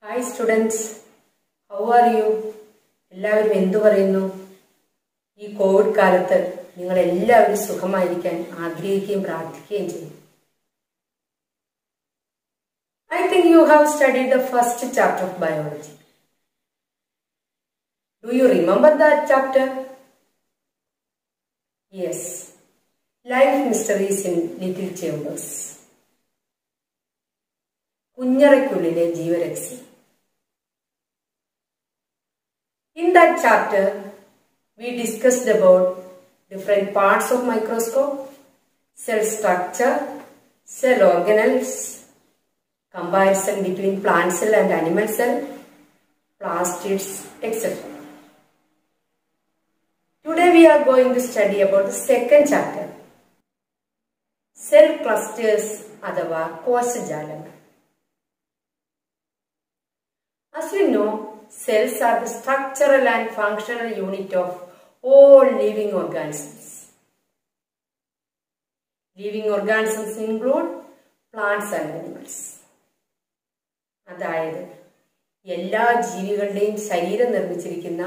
Hi students, how are you? എല്ലാവരും എന്തു പറയുന്നു? ഈ കോവിഡ് കാലത്ത് നിങ്ങൾ എല്ലാവരും സുഖമായിരിക്കാൻ ആഗ്രഹിക്കുകയും പ്രാർത്ഥിക്കുകയും ചെയ്യും. I think you have studied the first chapter of biology. Do you remember that chapter? Yes. Life mysteries in little chambers. കുഞ്ഞറയ്ക്കുള്ളിലെ ജീവരഹസ്യം. In that chapter, we discussed about different parts of microscope, cell structure, cell organelles, comparison between plant cell and animal cell, plastids, etc. Today we are going to study about the second chapter, cell clusters അഥവാ കോശജാലങ്ങൾ. As we know, cells are the structural and functional unit of all living organisms. Living organisms include plants and animals. അതായത് എല്ലാ ജീവികളുടെയും ശരീരം നിർമ്മിച്ചിരിക്കുന്ന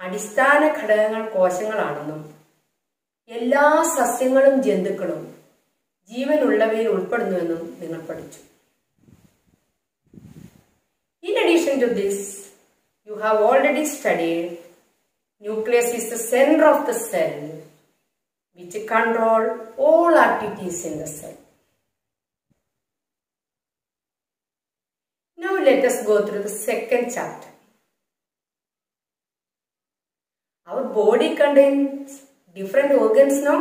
അടിസ്ഥാന ഘടകങ്ങൾ കോശങ്ങളാണെന്നും എല്ലാ സസ്യങ്ങളും ജന്തുക്കളും ജീവനുള്ളവയിൽ ഉൾപ്പെടുന്നുവെന്നും നിങ്ങൾ പഠിച്ചു. In addition to this, you have already studied nucleus is the center of the cell which control all activities in the cell. Now let us go through the second chapter. Our body contains different organs now.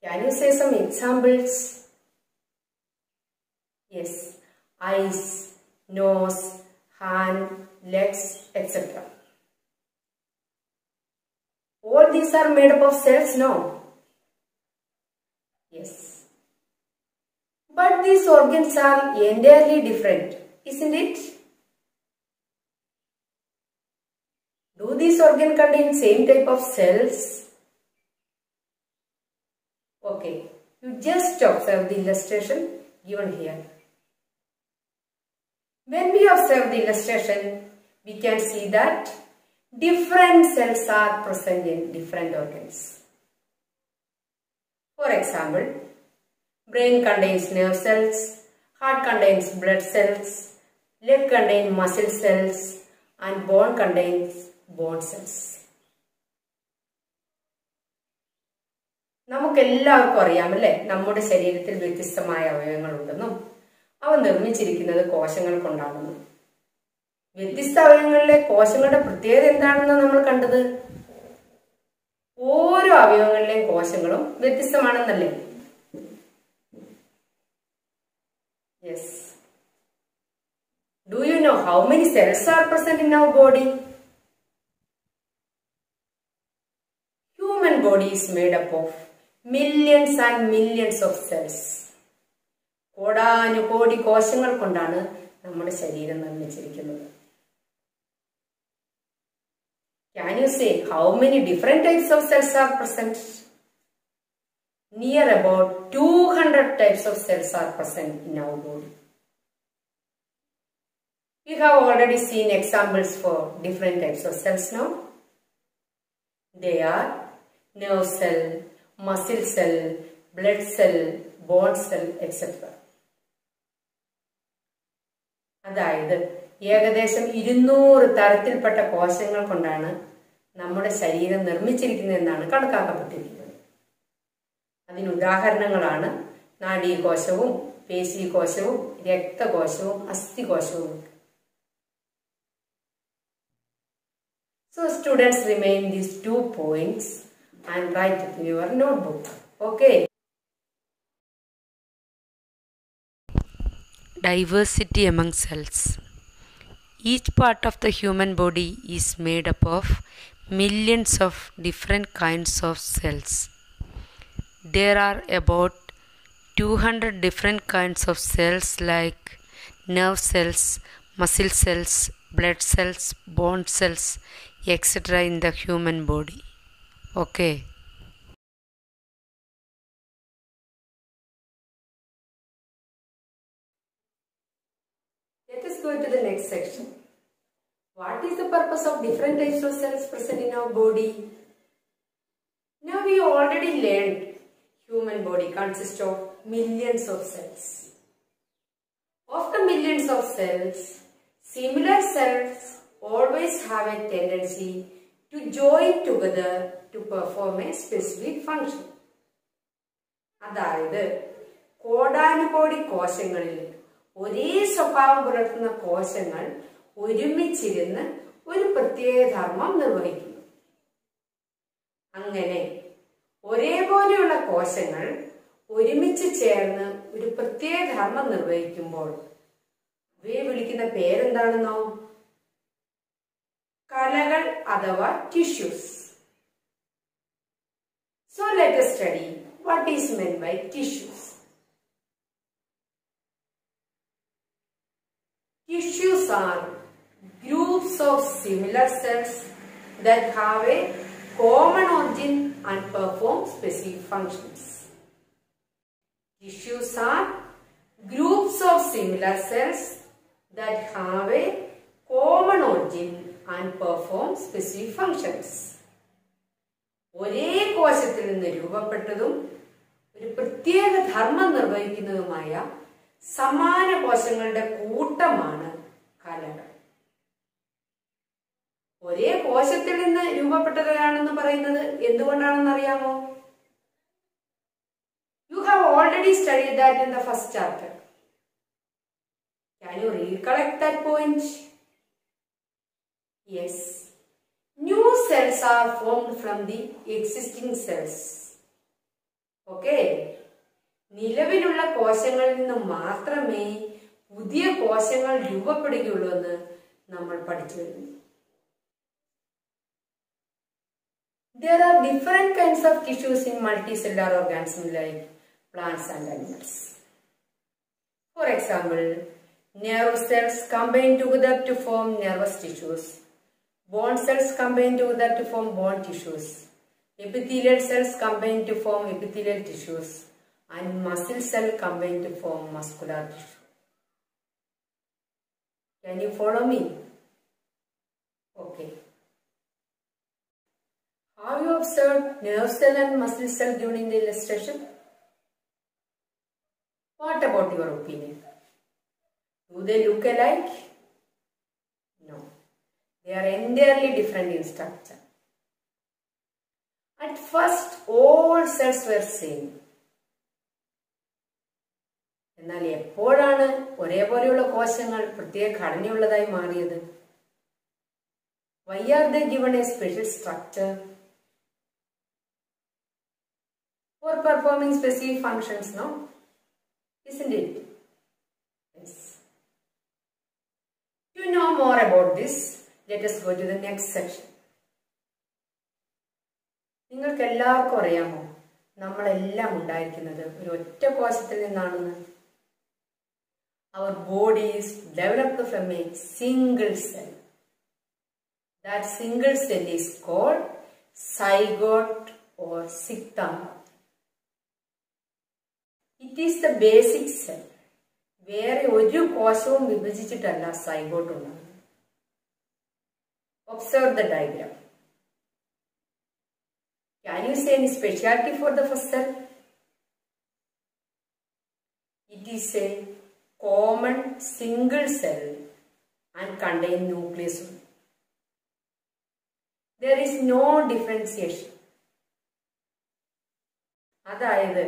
Can you say some examples? Yes. Eyes, nose, hand, legs, etc. All these are made up of cells now. Yes. But these organs are entirely different, isn't it? Do these organs contain same type of cells? Okay, you just observe the illustration given here. When we observe the illustration, we can see that different cells are present in different organs. For example, brain contains nerve cells, heart contains blood cells, leg contains muscle cells, and bone contains bone cells. നമുക്കെല്ലാവർക്കും അറിയാമല്ലേ, നമ്മുടെ ശരീരത്തിൽ വ്യത്യസ്തമായ അവയവങ്ങളുണ്ടെന്നും അവ നിർമ്മിച്ചിരിക്കുന്നത് കോശങ്ങൾ കൊണ്ടാണെന്നും. വ്യത്യസ്ത അവയവങ്ങളിലെ കോശങ്ങളുടെ പ്രത്യേകത എന്താണെന്ന് നമ്മൾ കണ്ടത്? ഓരോ അവയവങ്ങളിലെയും കോശങ്ങളും വ്യത്യസ്തമാണെന്നല്ലേ? Yes. Do you know how many cells are present in our body? Human body is made up of millions and millions of cells. കോടാനുകോടി കോശങ്ങൾ കൊണ്ടാണ് നമ്മുടെ ശരീരം നിർമ്മിച്ചിരിക്കുന്നത്. Can you say how many different types of cells are present? Near about 200 types of cells are present in our body. We have already seen examples for different types of cells now. They are nerve cell, muscle cell, blood cell, bone cell, etc. അതായത് ഏകദേശം 200 തരത്തിൽപ്പെട്ട കോശങ്ങൾ കൊണ്ടാണ് നമ്മുടെ ശരീരം നിർമ്മിച്ചിരിക്കുന്നതെന്നാണ് കണക്കാക്കപ്പെട്ടിരിക്കുന്നത്. അതിന് ഉദാഹരണങ്ങളാണ് നാഡീകോശവും പേശീകോശവും രക്തകോശവും അസ്ഥികോശവും. So students, remain these 2 points and write it in your notebook. Okay. Diversity among cells. Each part of the human body is made up of millions of different kinds of cells. There are about 200 different kinds of cells like nerve cells, muscle cells, blood cells, bone cells, etc. in the human body. Okay. Let us go to the next section. What is the purpose of different types of cells present in our body? Now we already learned human body consists of millions of cells. Of the millions of cells, similar cells always have a tendency to join together to perform a specific function. അതായത് കോടാനുകോടി കോശങ്ങളിൽ ഒരേ സ്വഭാവം പുലർത്തുന്ന കോശങ്ങൾ ഒരുമിച്ചിരുന്ന് ഒരു പ്രത്യേക ധർമ്മം നിർവഹിക്കുന്നു. അങ്ങനെ ഒരേപോലെയുള്ള കോശങ്ങൾ ഒരുമിച്ച് ചേർന്ന് ഒരു പ്രത്യേക ധർമ്മം നിർവഹിക്കുമ്പോൾ അവയെ വിളിക്കുന്ന പേരെന്താണെന്നോ? കലകൾ അഥവാ tissues. So let us study what is meant by tissues. Tissues are groups of similar cells that have a common origin and perform specific functions. Tissues are groups of similar cells that have a common origin and perform specific functions. ഒരേ കോശത്തിൽ നിന്ന് രൂപപ്പെട്ടതും ഒരു പ്രത്യേക ധർമ്മം നിർവഹിക്കുന്നതുമായ സമാന കോശങ്ങളുടെ കൂട്ടമാണ് കലകൾ. ഒരേ കോശത്തിൽ നിന്ന് രൂപപ്പെട്ടതാണെന്ന് പറയുന്നത് എന്തുകൊണ്ടാണെന്ന് അറിയാമോ? You have already studied that in the first chapter. Can you recollect that point? Yes. New cells are formed from the existing cells. Okay. നിലവിലുള്ള കോശങ്ങളിൽ നിന്ന് മാത്രമേ പുതിയ കോശങ്ങൾ രൂപപ്പെടുകയുള്ളൂ എന്ന് നമ്മൾ പഠിച്ചു വരുന്നു. There are different kinds of tissues in multicellular organisms like plants and animals. For example, nerve cells combine together to form nervous tissues. Bone cells combine together to form bone tissues. Epithelial cells combine to form epithelial tissues. And muscle cell combine to form muscular tissue. Can you follow me? Okay. Have you observed nerve cell and muscle cell during the illustration? What about your opinion? Do they look alike? No. They are entirely different in structure. At first, all cells were same. എന്നാൽ എപ്പോഴാണ് ഒരേപോലെയുള്ള കോശങ്ങൾ പ്രത്യേക ഘടനയുള്ളതായി മാറിയത്? Why are they given a special structure? For performing specific functions, no? Isn't it? Yes. To know more about this, let us go to the next section. നിങ്ങൾക്ക് എല്ലാവർക്കും അറിയാമോ നമ്മളെല്ലാം ഉണ്ടായിരിക്കുന്നത് ഒരു ഒറ്റ കോശത്തിൽ നിന്നാണെന്ന്? Our body is developed from a single cell. That single cell is called zygote or sictum. It is the basic cell. വേറെ ഒരു കോശവും വിഭജിച്ചിട്ടല്ല സൈഗോട്ട് ഉണ്ടാകുന്നത്. Observe the diagram. Can you say any specialty for the first cell? It is a common single cell and contain nucleus. There is no differentiation. അതായത്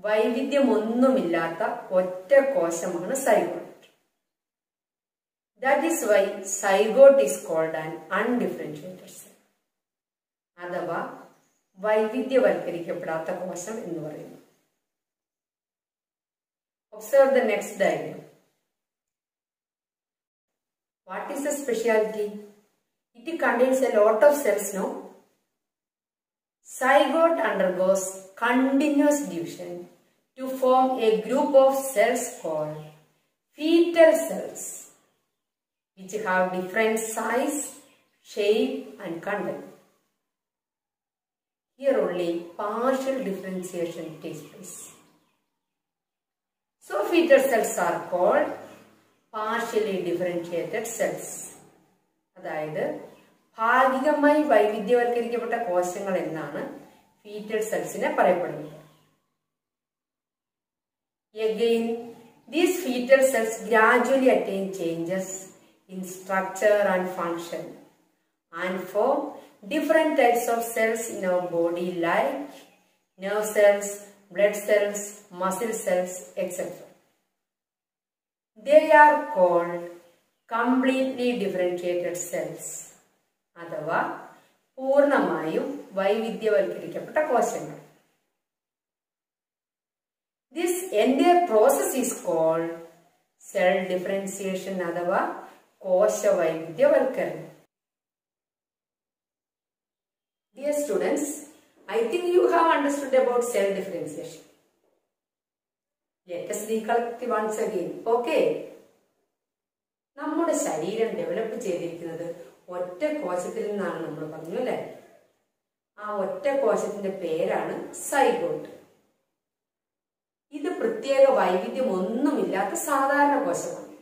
വൈവിധ്യമൊന്നുമില്ലാത്ത ഒറ്റ കോശമാണ് zygote. That is why zygote is called an undifferentiated cell. അഥവാ വൈവിധ്യവൽക്കരിക്കപ്പെടാത്ത കോശം എന്ന് പറയുന്നു. Observe the next diagram. What is the specialty? It contains a lot of cells, no? Zygote undergoes continuous division to form a group of cells called fetal cells, which have different size, shape and content. Here only partial differentiation takes place. So fetal cells are called partially differentiated cells. അതായത് ഭാഗികമായി വൈവിധ്യവൽക്കരിക്കപ്പെട്ട കോശങ്ങൾ എന്നാണ് fetal cellsനെ പറയപ്പെടുന്നത്. Again, these fetal cells gradually attain changes in structure and function and form different types of cells in our body like nerve cells, blood cells, muscle cells, etc. They are called completely differentiated cells അഥവാ പൂർണ്ണമായും വൈവിധ്യവൽക്കരിക്കപ്പെട്ട കോശങ്ങൾ. This entire process is called cell differentiation അഥവാ കോശ വൈവിധ്യവൽക്കരണം. Dear students, I think you have understood about cell differentiation. Let us recollect once again. Okay? നമ്മുടെ ശരീരം develop ചെയ്തിരിക്കുന്നത് ഒറ്റ കോശത്തിൽ നിന്നാണ് നമ്മൾ പറഞ്ഞു അല്ലേ? ആ ഒറ്റ കോശത്തിന്റെ പേരാണ് സൈഗോട്ട്. ഇത് പ്രത്യേക വൈവിധ്യം ഒന്നുമില്ലാത്ത സാധാരണ കോശമാണ്.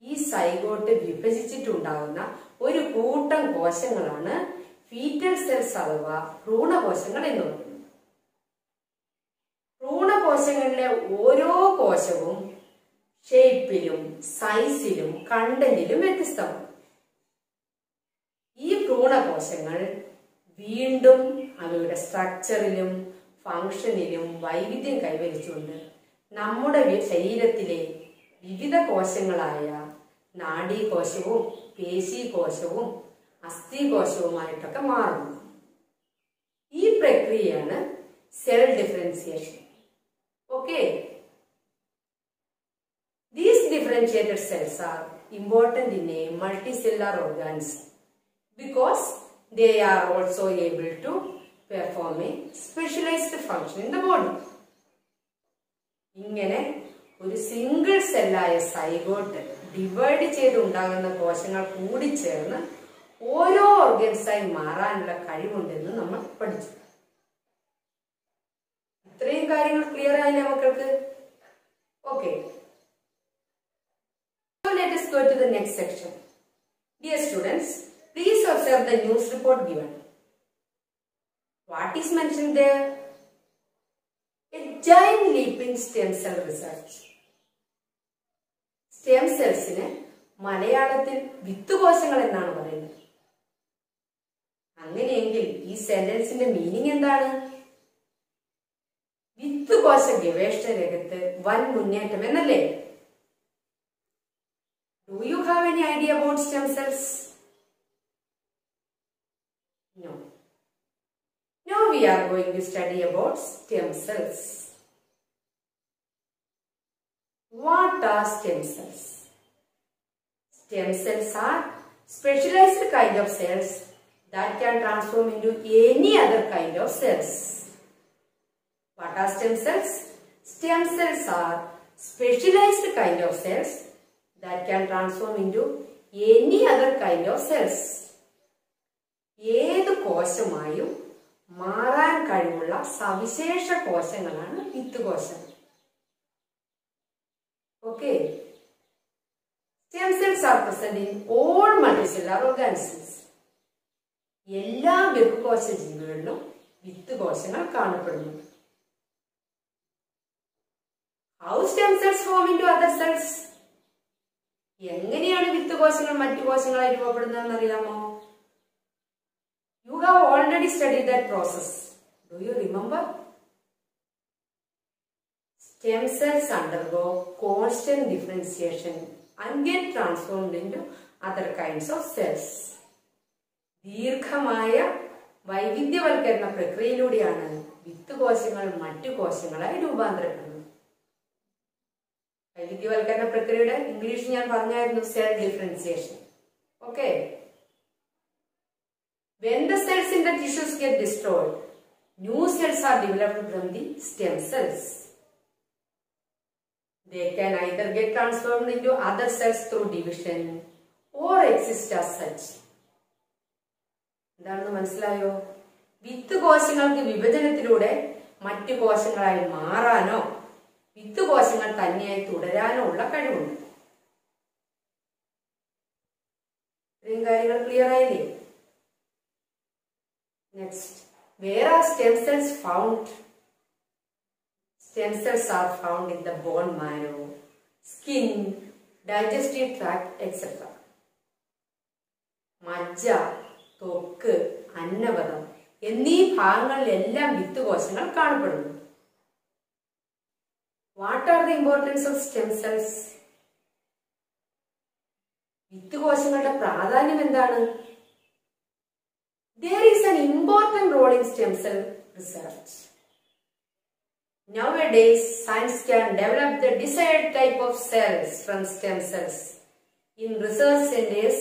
ഈ സൈഗോട്ട് വിഭജിച്ചിട്ടുണ്ടാകുന്ന ഒരു കൂട്ടം കോശങ്ങളാണ് ഫീറ്റൽ സെൽസ് അഥവാ ഭ്രൂണകോശങ്ങൾ എന്ന് പറയുന്നത്. ഭ്രൂണകോശങ്ങളിലെ ഓരോ കോശവും ഷേപ്പിലും സൈസിലും കണ്ടന്റിലും വ്യത്യസ്തമാണ്. ഈ ഭ്രൂണകോശങ്ങൾ വീണ്ടും അവയുടെ സ്ട്രക്ചറിലും ഫംഗ്ഷനിലും വൈവിധ്യം കൈവരിച്ചുകൊണ്ട് നമ്മുടെ ശരീരത്തിലെ വിവിധ കോശങ്ങളായ നാഡീകോശവും പേശീകോശവും അസ്ഥികോശവുമായിട്ടൊക്കെ മാറുന്നു. ഈ പ്രക്രിയയാണ് cell differentiation. Okay, these differentiated cells are important in a multicellular organism because they are also able to perform a specialized function in the body. ഇങ്ങനെ ഒരു സിംഗിൾ സെല്ലായ സൈഗോട്ട് ഡിവൈഡ് ചെയ്തുണ്ടാകുന്ന കോശങ്ങൾ കൂടിച്ചേർന്ന് ഓരോ ഓർഗൻസായി മാറാനുള്ള കഴിവുണ്ടെന്ന് നമ്മൾ പഠിച്ചു. ഇത്രയും കാര്യങ്ങൾ ക്ലിയർ ആയില്ലേ മക്കൾക്ക്? Okay, so let us go to the next section. Dear students, please observe the news report given. What is mentioned there? A giant leap in stem cell research. Stem cells നെ മലയാളത്തിൽ വിത്തുകോശങ്ങൾ എന്നാണ് പറയുന്നത്. അങ്ങനെയെങ്കിൽ ഈ സെന്റൻസിന്റെ meaning എന്താണ്? വിത്തുകോശ ഗവേഷണ രംഗത്ത് വൻ മുന്നേറ്റം എന്നല്ലേ? Do you have any idea about stem cells? No. Now we are going to study about stem cells. What are stem cells? Stem cells are specialized kind of cells that can transform into any other kind of cells. What are stem cells? Stem cells are specialized kind of cells that can transform into any other kind of cells. ഏത് കോശമായും മാറാൻ കഴിവുള്ള സവിശേഷ കോശങ്ങളാണ് വിത്തുകോശങ്ങൾ. Okay, stem cells are present in all multicellular organisms. എല്ലാ ബഹുകോശ ജീവികളിലും വിത്തുകോശങ്ങൾ കാണപ്പെടുന്നു. How stem cells form into other cells? എങ്ങനെയാണ് വിത്തുകോശങ്ങൾ മറ്റു കോശങ്ങളായി രൂപപ്പെടുന്നതെന്ന് അറിയാമോ? You have already studied that process. Do you remember? Stem cells undergo constant differentiation and get transformed into other kinds of cells. ദീർഘമായ വൈവിധ്യവൽക്കരണ പ്രക്രിയയിലൂടെയാണ് വിത്തുകോശങ്ങൾ മറ്റു കോശങ്ങളായി രൂപാന്തരപ്പെടുന്നത്. വൈവിധ്യവൽക്കരണ പ്രക്രിയയുടെ English ഞാൻ പറഞ്ഞായിരുന്നു cell differentiation. Okay, When the cells in the tissues get destroyed, new cells are developed from the stem cells. They can either get transformed into other cells through division or exist as such. എന്താണെന്ന് മനസ്സിലായോ? വിത്ത് കോശങ്ങൾക്ക് വിഭജനത്തിലൂടെ മറ്റു കോശങ്ങളായി മാറാനോ വിത്ത് കോശങ്ങൾ തന്നെയായി തുടരാനോ ഉള്ള കഴിവുണ്ട്. ഇത്രയും കാര്യങ്ങൾ ക്ലിയർ ആയില്ലേ? Next, where are stem cells found? Stem cells are found in the bone marrow, skin, digestive tract, etc. മജ്ജ, ത്വക്ക്, അന്നപദം എന്നീ ഭാഗങ്ങളിലെല്ലാം വിത്ത് കോശങ്ങൾ കാണപ്പെടുന്നു. What are the importance of stem cells? വിത്ത് കോശങ്ങളുടെ പ്രാധാന്യം എന്താണ്? There is an important role in stem cell research. Nowadays, science can develop the desired type of cells from stem cells in research centers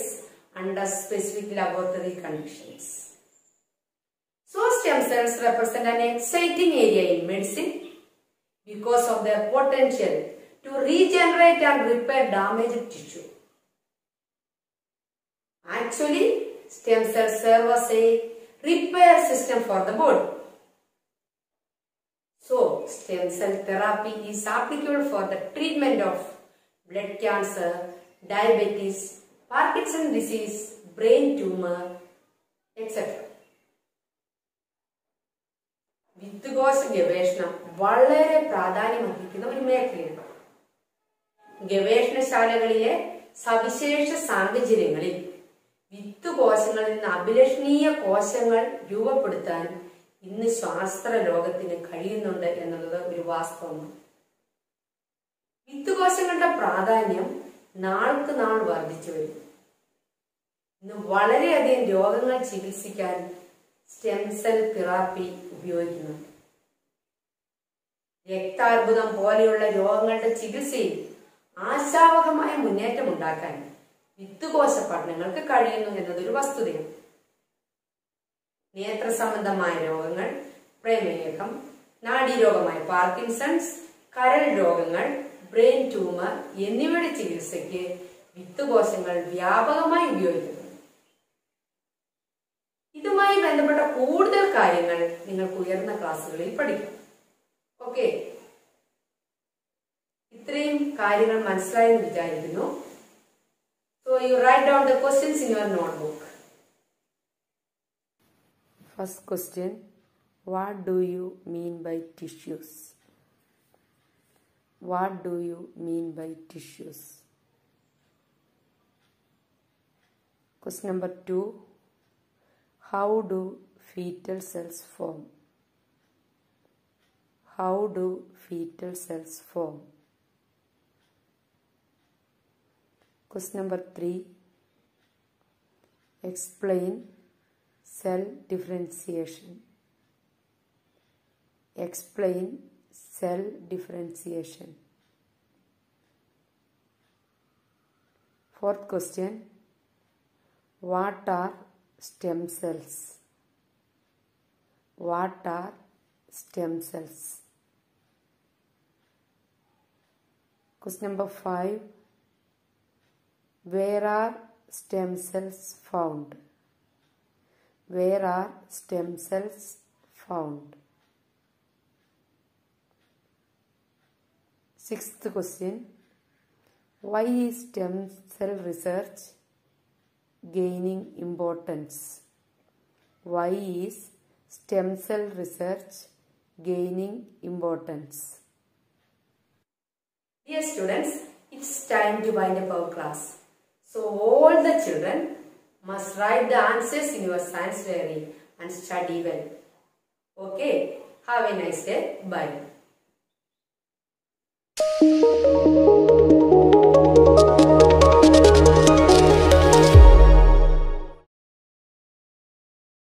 under specific laboratory conditions. So, stem cells represent an exciting area in medicine because of their potential to regenerate and repair damaged tissue. Actually, stem cells serve as a repair system for the body. So, stem cell therapy is applicable for the treatment of blood cancer, diabetes, Parkinson's disease, brain tumor, etc. വിത്തുകോശ ഗവേഷണം വളരെ പ്രാധാന്യമർഹിക്കുന്ന ഒരു മേഖലയാണ്. ഗവേഷണശാലകളിലെ സവിശേഷ സാഹചര്യങ്ങളിൽ വിത്തുകോശങ്ങളിൽ നിന്ന് അഭിലഷണീയ കോശങ്ങൾ രൂപപ്പെടുത്താൻ ഇന്ന് ശാസ്ത്ര ലോകത്തിന് കഴിയുന്നുണ്ട് എന്നുള്ളത് ഒരു വാസ്തവമാണ്. വിത്തുകോശങ്ങളുടെ പ്രാധാന്യം നാൾക്ക് നാൾ വർദ്ധിച്ചു വരും. ഇന്ന് വളരെയധികം രോഗങ്ങൾ ചികിത്സിക്കാൻ സ്റ്റെം സെൽ തെറാപ്പി ഉപയോഗിക്കുന്നുണ്ട്. രക്താർബുദം പോലെയുള്ള രോഗങ്ങളുടെ ചികിത്സയിൽ ആശാവഹമായ മുന്നേറ്റം ഉണ്ടാക്കാൻ വിത്തുകോശ പഠനങ്ങൾക്ക് കഴിയുന്നു എന്നതൊരു വസ്തുതയാണ്. നേത്ര സംബന്ധമായ രോഗങ്ങൾ, പ്രമേഹം, നാഡീരോഗമായ പാർക്കിൻസൺസ്, കരൾ രോഗങ്ങൾ, ബ്രെയിൻ ട്യൂമർ എന്നിവയുടെ ചികിത്സയ്ക്ക് വിത്തുകോശങ്ങൾ വ്യാപകമായി ഉപയോഗിക്കുന്നു. ഇതുമായി ബന്ധപ്പെട്ട കൂടുതൽ കാര്യങ്ങൾ നിങ്ങൾക്ക് ഉയർന്ന ക്ലാസ്സുകളിൽ പഠിക്കാം. ഓക്കെ, ഇത്രയും കാര്യങ്ങൾ മനസ്സിലായെന്ന് വിചാരിക്കുന്നു. So you write down the questions in your notebook. First question, what do you mean by tissues? What do you mean by tissues? Question number 2, how do fetal cells form? How do fetal cells form? Question number 3, explain cell differentiation. Explain cell differentiation. Fourth question, what are stem cells? What are stem cells? Question number 5, where are stem cells found? Where are stem cells found? Sixth question, why is stem cell research gaining importance? Why is stem cell research gaining importance? Dear students, it's time to wind up our class. So all the children must write the answers in your science diary and study well. Okay, have a nice day. Bye.